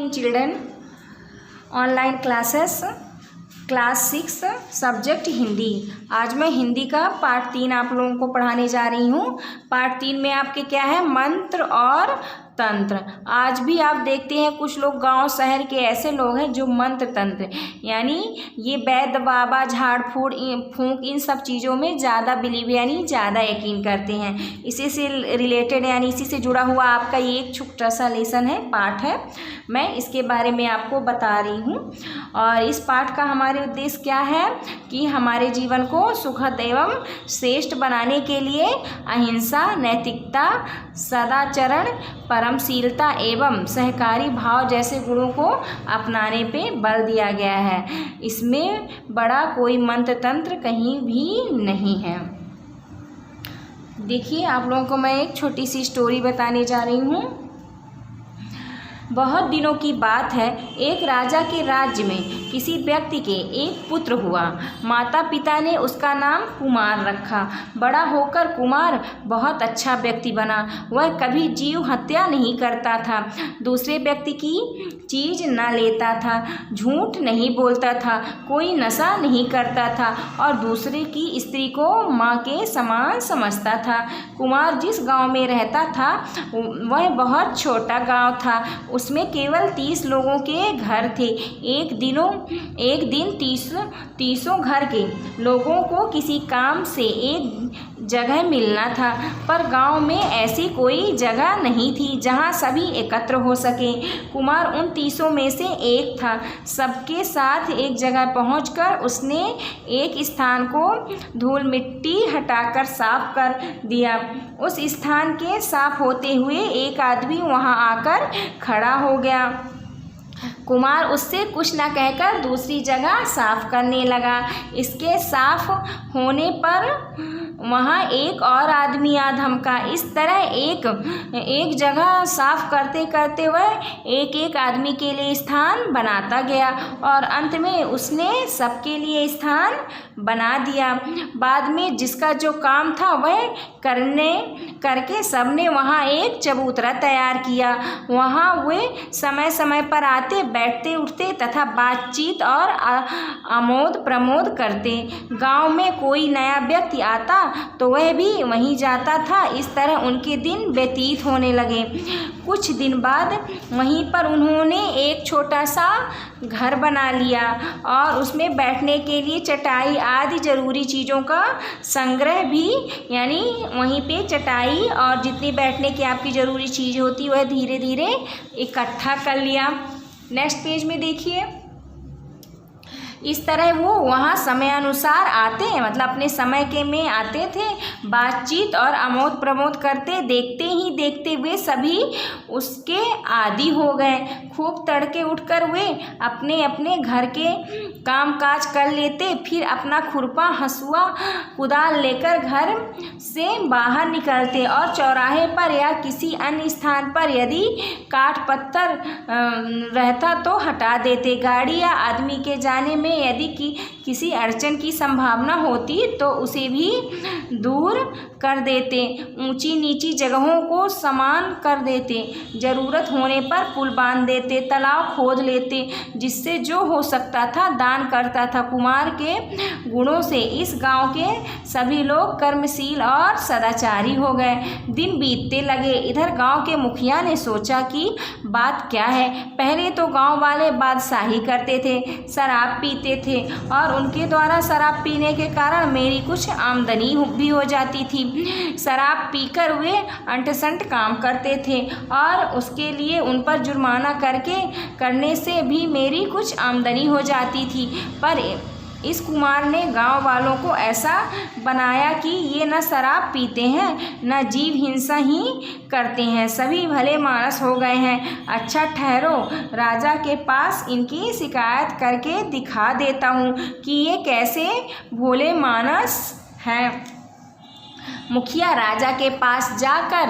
Morning children. Online classes class 6 subject Hindi. आज मैं हिंदी का पार्ट 3 आप लोगों को पढ़ाने जा रही हूँ। पार्ट 3 में आपके क्या है, मंत्र और तंत्र। आज भी आप देखते हैं कुछ लोग गांव शहर के ऐसे लोग हैं जो मंत्र तंत्र यानी ये वैद्य बाबा झाड़ फूंक इन सब चीज़ों में ज़्यादा बिलीव यानी ज़्यादा यकीन करते हैं। इसी से रिलेटेड यानी इसी से जुड़ा हुआ आपका ये एक छोटा सा लेसन है, पाठ है। मैं इसके बारे में आपको बता रही हूँ और इस पाठ का हमारे उद्देश्य क्या है कि हमारे जीवन को सुखद एवं श्रेष्ठ बनाने के लिए अहिंसा, नैतिकता, सदाचरण, परमशीलता एवं सहकारी भाव जैसे गुणों को अपनाने पे बल दिया गया है। इसमें बड़ा कोई मंत्र तंत्र कहीं भी नहीं है। देखिए, आप लोगों को मैं एक छोटी सी स्टोरी बताने जा रही हूँ। बहुत दिनों की बात है, एक राजा के राज्य में किसी व्यक्ति के एक पुत्र हुआ। माता पिता ने उसका नाम कुमार रखा। बड़ा होकर कुमार बहुत अच्छा व्यक्ति बना। वह कभी जीव हत्या नहीं करता था, दूसरे व्यक्ति की चीज़ न लेता था, झूठ नहीं बोलता था, कोई नशा नहीं करता था और दूसरे की स्त्री को माँ के समान समझता था। कुमार जिस गांव में रहता था वह बहुत छोटा गांव था। उसमें केवल 30 लोगों के घर थे। एक दिन 30 घर के लोगों को किसी काम से एक जगह मिलना था, पर गांव में ऐसी कोई जगह नहीं थी जहां सभी एकत्र हो सके। कुमार उन 30 में से एक था। सबके साथ एक जगह पहुंचकर उसने एक स्थान को धूल मिट्टी हटाकर साफ कर दिया। उस स्थान के साफ होते हुए एक आदमी वहां आकर खड़ा हो गया। कुमार उससे कुछ न कहकर दूसरी जगह साफ करने लगा। इसके साफ होने पर वहाँ एक और आदमी आ धमका। इस तरह एक जगह साफ करते करते वह एक आदमी के लिए स्थान बनाता गया और अंत में उसने सबके लिए स्थान बना दिया। बाद में जिसका जो काम था वह करके सबने वहाँ एक चबूतरा तैयार किया। वहाँ वे समय समय पर आते, बैठते, उठते तथा बातचीत और आमोद प्रमोद करते। गांव में कोई नया व्यक्ति आता तो वह भी वहीं जाता था। इस तरह उनके दिन व्यतीत होने लगे। कुछ दिन बाद वहीं पर उन्होंने एक छोटा सा घर बना लिया और उसमें बैठने के लिए चटाई आदि ज़रूरी चीज़ों का संग्रह भी यानी वहीं पे चटाई और जितनी बैठने की आपकी ज़रूरी चीज़ होती वह धीरे धीरे इकट्ठा कर लिया। नेक्स्ट पेज में देखिए, इस तरह वो वहाँ समय अनुसार आते हैं, मतलब अपने समय के में आते थे, बातचीत और आमोद प्रमोद करते। देखते ही देखते वे सभी उसके आदी हो गए। खूब तड़के उठकर वे अपने अपने घर के काम काज कर लेते, फिर अपना खुरपा, हंसुआ, कुदाल लेकर घर से बाहर निकलते और चौराहे पर या किसी अन्य स्थान पर यदि काठ पत्थर रहता तो हटा देते। गाड़ी या आदमी के जाने में यदि किसी अड़चन की संभावना होती तो उसे भी दूर कर देते। ऊंची नीची जगहों को समान कर देते। ज़रूरत होने पर पुल बांध देते, तालाब खोद लेते, जिससे जो हो सकता था दान करता था। कुमार के गुणों से इस गांव के सभी लोग कर्मशील और सदाचारी हो गए। दिन बीतते लगे। इधर गांव के मुखिया ने सोचा कि बात क्या है। पहले तो गांव वाले बादशाही करते थे, शराब पीते थे और उनके द्वारा शराब पीने के कारण मेरी कुछ आमदनी भी हो जाती थी। शराब पीकर वे अंटसंट काम करते थे और उसके लिए उन पर जुर्माना करने से भी मेरी कुछ आमदनी हो जाती थी। पर इस कुमार ने गांव वालों को ऐसा बनाया कि ये न शराब पीते हैं न जीव हिंसा ही करते हैं, सभी भले मानस हो गए हैं। अच्छा ठहरो, राजा के पास इनकी शिकायत करके दिखा देता हूँ कि ये कैसे भोले मानस हैं। मुखिया राजा के पास जाकर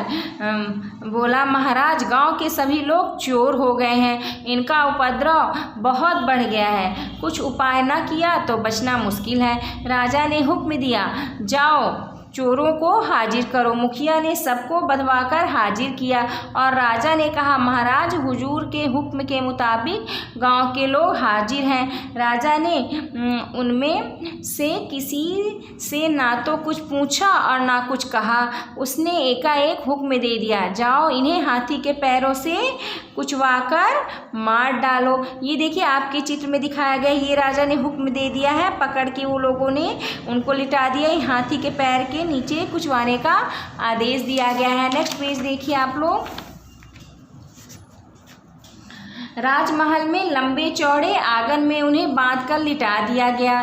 बोला, महाराज, गांव के सभी लोग चोर हो गए हैं, इनका उपद्रव बहुत बढ़ गया है, कुछ उपाय न किया तो बचना मुश्किल है। राजा ने हुक्म दिया, जाओ चोरों को हाजिर करो। मुखिया ने सबको बंधवाकर हाजिर किया और राजा ने कहा, महाराज हुजूर के हुक्म के मुताबिक गांव के लोग हाजिर हैं। राजा ने उनमें से किसी से ना तो कुछ पूछा और ना कुछ कहा। उसने एकाएक हुक्म दे दिया, जाओ इन्हें हाथी के पैरों से कुचवाकर मार डालो। ये देखिए आपके चित्र में दिखाया गया, ये राजा ने हुक्म दे दिया है, पकड़ के वो लोगों ने उनको लिटा दिया, हाथी के पैर के नीचे कुचवाने का आदेश दिया गया है। नेक्स्ट पेज देखिए आप लोग। राजमहल में लंबे चौड़े आंगन में उन्हें बांधकर लिटा दिया गया।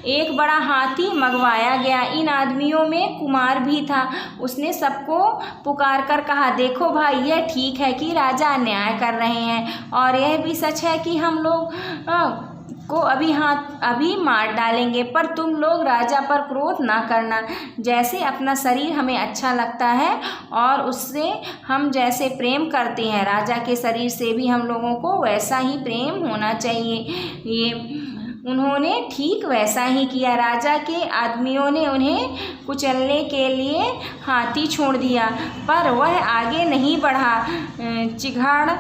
एक बड़ा हाथी मंगवाया गया। इन आदमियों में कुमार भी था। उसने सबको पुकार कर कहा, देखो भाई, यह ठीक है कि राजा अन्याय कर रहे हैं और यह भी सच है कि हम लोग को अभी मार डालेंगे, पर तुम लोग राजा पर क्रोध ना करना। जैसे अपना शरीर हमें अच्छा लगता है और उससे हम जैसे प्रेम करते हैं, राजा के शरीर से भी हम लोगों को वैसा ही प्रेम होना चाहिए। ये उन्होंने ठीक वैसा ही किया। राजा के आदमियों ने उन्हें कुचलने के लिए हाथी छोड़ दिया, पर वह आगे नहीं बढ़ा। चिघाड़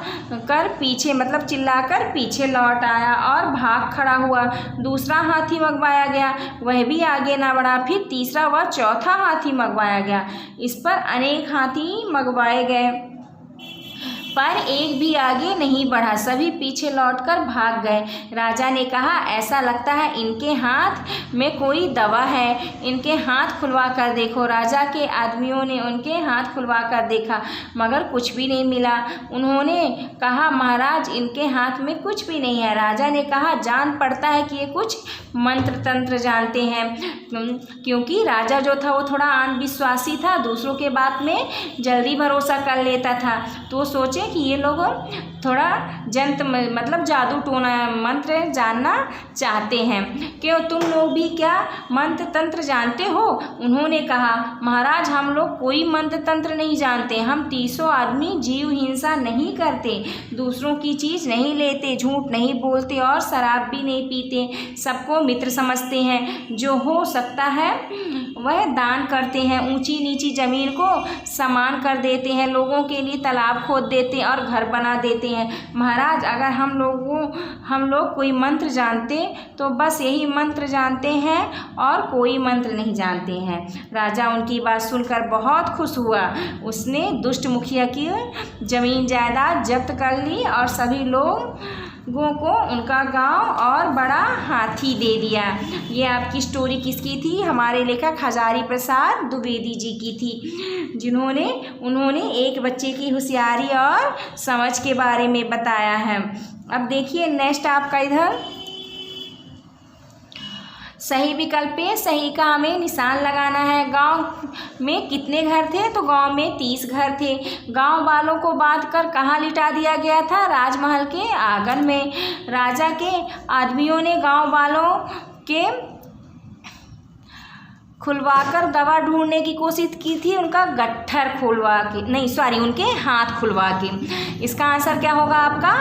कर पीछे मतलब चिल्लाकर पीछे लौट आया और भाग खड़ा हुआ। दूसरा हाथी मंगवाया गया, वह भी आगे ना बढ़ा। फिर तीसरा व चौथा हाथी मंगवाया गया। इस पर अनेक हाथी मंगवाए गए, पर एक भी आगे नहीं बढ़ा, सभी पीछे लौटकर भाग गए। राजा ने कहा, ऐसा लगता है इनके हाथ में कोई दवा है, इनके हाथ खुलवा कर देखो। राजा के आदमियों ने उनके हाथ खुलवा कर देखा, मगर कुछ भी नहीं मिला। उन्होंने कहा, महाराज, इनके हाथ में कुछ भी नहीं है। राजा ने कहा, जान पड़ता है कि ये कुछ मंत्र तंत्र जानते हैं, क्योंकि राजा जो था वो थोड़ा अंधविश्वासी था, दूसरों के बात में जल्दी भरोसा कर लेता था। तो सोचे कि ये लोग थोड़ा मतलब जादू टोना मंत्र जानना चाहते हैं। क्यों, तुम लोग भी क्या मंत्र तंत्र जानते हो? उन्होंने कहा, महाराज, हम लोग कोई मंत्र तंत्र नहीं जानते। हम 300 आदमी जीव हिंसा नहीं करते, दूसरों की चीज़ नहीं लेते, झूठ नहीं बोलते और शराब भी नहीं पीते। सबको मित्र समझते हैं। जो हो सकता है वह दान करते हैं, ऊंची नीची ज़मीन को समान कर देते हैं, लोगों के लिए तालाब खोद देते हैं और घर बना देते हैं। महाराज, अगर हम लोग कोई मंत्र जानते तो बस यही मंत्र जानते हैं और कोई मंत्र नहीं जानते हैं। राजा उनकी बात सुनकर बहुत खुश हुआ। उसने दुष्ट मुखिया की जमीन जायदाद जब्त कर ली और सभी लोगों को उनका गांव और बड़ा हाथी दे दिया। ये आपकी स्टोरी किसकी थी? हमारे लेखक हजारी प्रसाद द्विवेदी जी की थी, उन्होंने एक बच्चे की होशियारी और समझ के बारे में बताया है। अब देखिए नेक्स्ट आपका इधर सही विकल्प पे सही का हमें निशान लगाना है। गांव में कितने घर थे? तो गांव में 30 घर थे। गांव वालों को बांधकर कहाँ लिटा दिया गया था? राजमहल के आंगन में। राजा के आदमियों ने गांव वालों के खुलवाकर दवा ढूंढने की कोशिश की थी, उनका गट्ठर उनके हाथ खुलवा के। इसका आंसर क्या होगा आपका?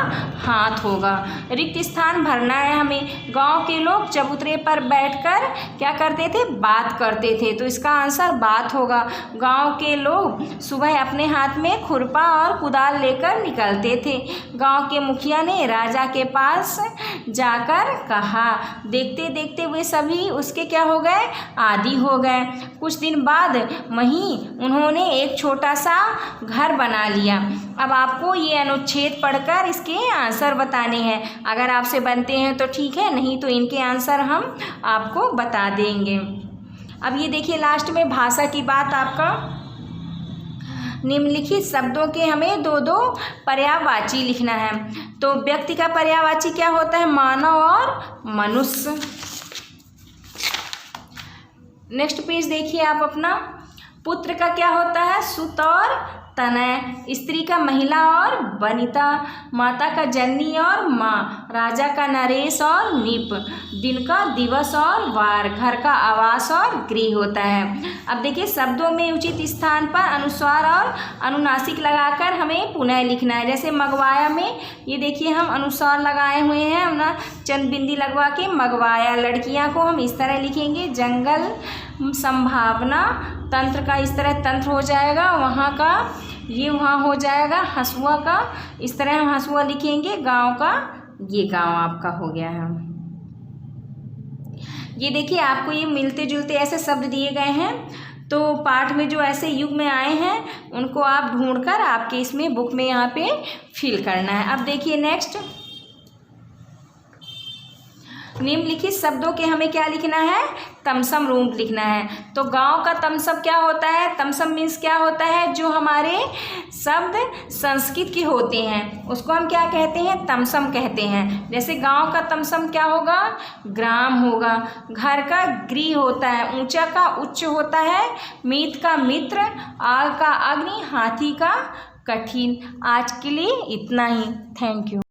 हाथ होगा। रिक्त स्थान भरना है हमें। गांव के लोग चबूतरे पर बैठकर क्या करते थे? बात करते थे, तो इसका आंसर बात होगा। गांव के लोग सुबह अपने हाथ में खुरपा और कुदाल लेकर निकलते थे। गांव के मुखिया ने राजा के पास जाकर कहा। देखते देखते वे सभी उसके क्या हो गए? आदी हो गए। कुछ दिन बाद वहीं उन्होंने एक छोटा सा घर बना लिया। अब आपको ये अनुच्छेद पढ़कर इसके आंसर बताने हैं। अगर आपसे बनते हैं तो ठीक है, नहीं तो इनके आंसर हम आपको बता देंगे। अब ये देखिए लास्ट में भाषा की बात। आपका निम्नलिखित शब्दों के हमें 2-2 पर्यायवाची लिखना है। तो व्यक्ति का पर्यायवाची क्या होता है? मानव और मनुष्य। नेक्स्ट पेज देखिए आप अपना। पुत्र का क्या होता है? सुत और तनय। स्त्री का महिला और वनिता। माता का जननी और माँ। राजा का नरेश और नीप। दिन का दिवस और वार। घर का आवास और गृह होता है। अब देखिए शब्दों में उचित स्थान पर अनुस्वार और अनुनासिक लगाकर हमें पुनः लिखना है। जैसे मंगवाया में ये देखिए हम अनुस्वार लगाए हुए हैं, चंद बिंदी लगवा के मंगवाया। लड़कियां को हम इस तरह लिखेंगे, जंगल संभावना, तंत्र का इस तरह तंत्र हो जाएगा, वहाँ का ये वहाँ हो जाएगा, हसुआ का इस तरह हम हसुआ लिखेंगे, गांव का ये गांव आपका हो गया है। ये देखिए आपको ये मिलते जुलते ऐसे शब्द दिए गए हैं, तो पाठ में जो ऐसे युग में आए हैं उनको आप ढूंढकर आपके इसमें बुक में यहाँ पे फिल करना है। अब देखिए नेक्स्ट, निम्नलिखित शब्दों के हमें क्या लिखना है, तमसम रूप लिखना है। तो गांव का तमसम क्या होता है, तमसम मीन्स क्या होता है, जो हमारे शब्द संस्कृत के होते हैं उसको हम क्या कहते हैं, तमसम कहते हैं। जैसे गांव का तमसम क्या होगा, ग्राम होगा। घर का गृह होता है, ऊंचा का उच्च होता है, मीत का मित्र, आग का अग्नि, हाथी का कठिन। आज के लिए इतना ही, थैंक यू।